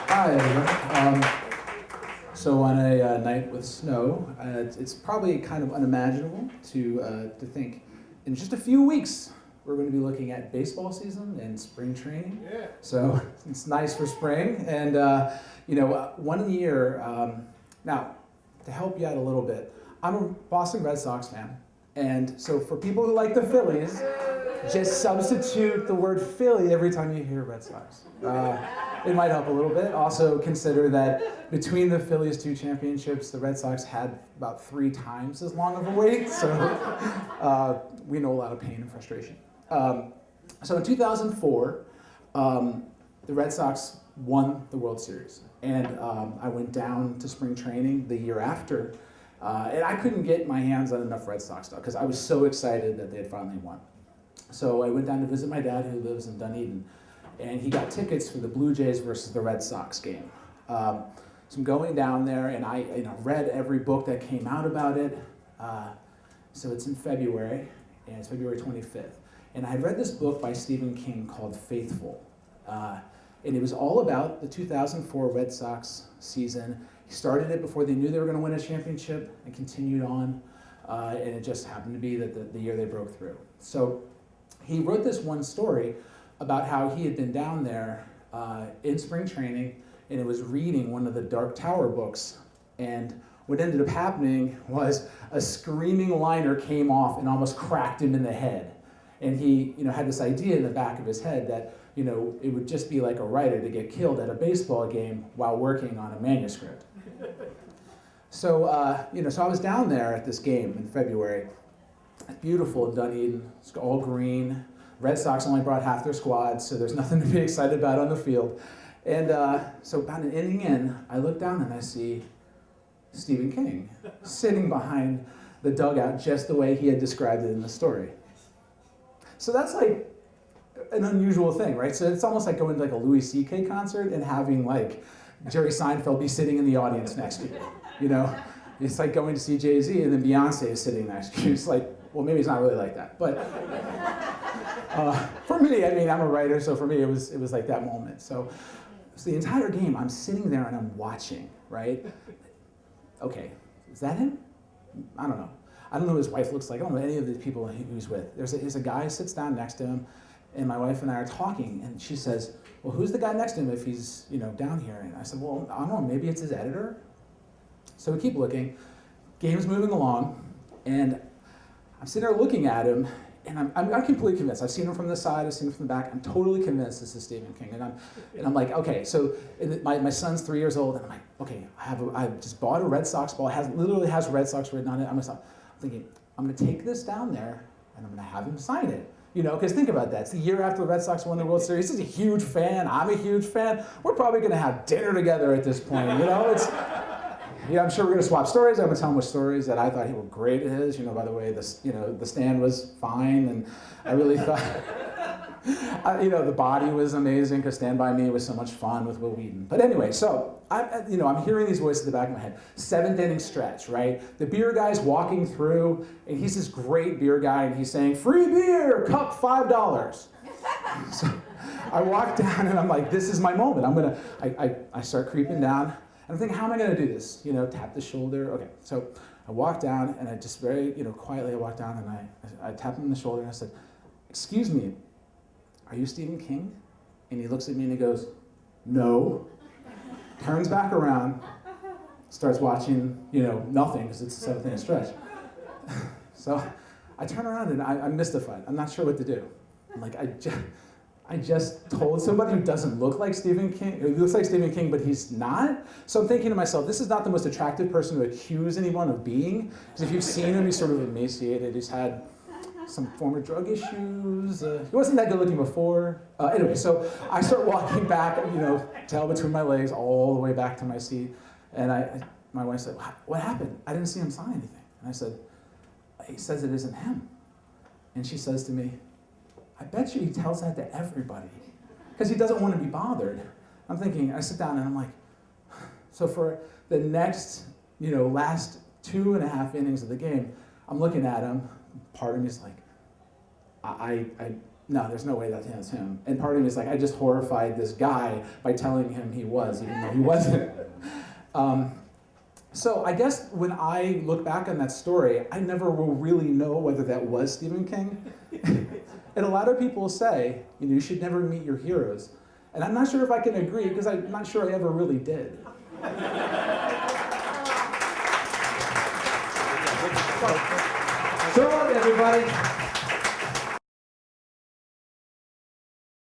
Hi, everyone. So on a night with snow, it's probably kind of unimaginable to think in just a few weeks we're going to be looking at baseball season and spring training. Yeah. So it's nice for spring, and one year. Now, to help you out a little bit, I'm a Boston Red Sox fan, and so for people who like the Phillies, just substitute the word Philly every time you hear Red Sox. It might help a little bit. Also consider that between the Phillies' 2 championships, the Red Sox had about 3 times as long of a wait, so we know a lot of pain and frustration. So in 2004, the Red Sox won the World Series, and I went down to spring training the year after, and I couldn't get my hands on enough Red Sox stuff because I was so excited that they had finally won. So I went down to visit my dad, who lives in Dunedin, and he got tickets for the Blue Jays versus the Red Sox game. So I'm going down there, and I read every book that came out about it. So it's in February, and it's February 25th. And I had read this book by Stephen King called Faithful. And it was all about the 2004 Red Sox season. He started it before they knew they were going to win a championship and continued on. And it just happened to be that the year they broke through. So he wrote this one story about how he had been down there in spring training, and it was reading one of the Dark Tower books. And what ended up happening was a screaming liner came off and almost cracked him in the head. And he had this idea in the back of his head that it would just be like a writer to get killed at a baseball game while working on a manuscript. So so I was down there at this game in February. Beautiful in Dunedin, it's all green. Red Sox only brought half their squad, so there's nothing to be excited about on the field. And so about an inning in, I look down and I see Stephen King sitting behind the dugout just the way he had described it in the story. So that's like an unusual thing, right? So it's almost like going to like a Louis C.K. concert and having like Jerry Seinfeld be sitting in the audience next to you, It's like going to see Jay-Z and then Beyonce is sitting next to you. It's like, well, maybe it's not really like that. But for me, I'm a writer, so for me it was like that moment. So the entire game, I'm sitting there and I'm watching, right? Okay, is that him? I don't know. I don't know what his wife looks like. I don't know any of the people he's with. There's a guy who sits down next to him, and my wife and I are talking, and she says, well, who's the guy next to him if he's down here? And I said, well, I don't know, maybe it's his editor. So we keep looking. Game's moving along, and I'm sitting there looking at him, and I'm completely convinced. I've seen him from the side, I've seen him from the back. I'm totally convinced this is Stephen King. And I'm like, okay, so my son's 3 years old, and I'm like, okay, I just bought a Red Sox ball. It literally has Red Sox written on it. I'm thinking, I'm going to take this down there, and I'm going to have him sign it. Because think about that. It's the year after the Red Sox won the World Series. He's a huge fan. I'm a huge fan. We're probably going to have dinner together at this point. I'm sure we're going to swap stories. I'm going to tell him what stories that I thought he were great at his. By the way, the stand was fine, and I really thought, the body was amazing because Stand By Me was so much fun with Will Wheaton. But anyway, so I'm hearing these voices in the back of my head. 7th inning stretch, right? The beer guy's walking through, and he's this great beer guy, and he's saying, "Free beer, cup $5." So I walk down, and I'm like, this is my moment. I start creeping down. I'm thinking, how am I going to do this? Tap the shoulder. Okay, so I walk down, and I just very, quietly I walk down, and I tap him on the shoulder, and I said, "Excuse me, are you Stephen King?" And he looks at me, and he goes, "No." Turns back around, starts watching, nothing, because it's the 7th inning stretch. So I turn around, and I'm mystified. I'm not sure what to do. I'm like, I just told somebody who doesn't look like Stephen King, who looks like Stephen King, but he's not. So I'm thinking to myself, this is not the most attractive person to accuse anyone of being. Because if you've seen him, he's sort of emaciated. He's had some former drug issues. He wasn't that good looking before. Anyway, so I start walking back, tail between my legs, all the way back to my seat. And my wife said, "What happened? I didn't see him sign anything." And I said, "He says it isn't him." And she says to me, "I bet you he tells that to everybody because he doesn't want to be bothered." I'm thinking, I sit down and I'm like, so for the next, last 2.5 innings of the game, I'm looking at him. Part of me is like, no, there's no way that's him. And part of me is like, I just horrified this guy by telling him he was, even though he wasn't. So I guess when I look back on that story, I never will really know whether that was Stephen King. And a lot of people say, you should never meet your heroes. And I'm not sure if I can agree, because I'm not sure I ever really did. So long, everybody.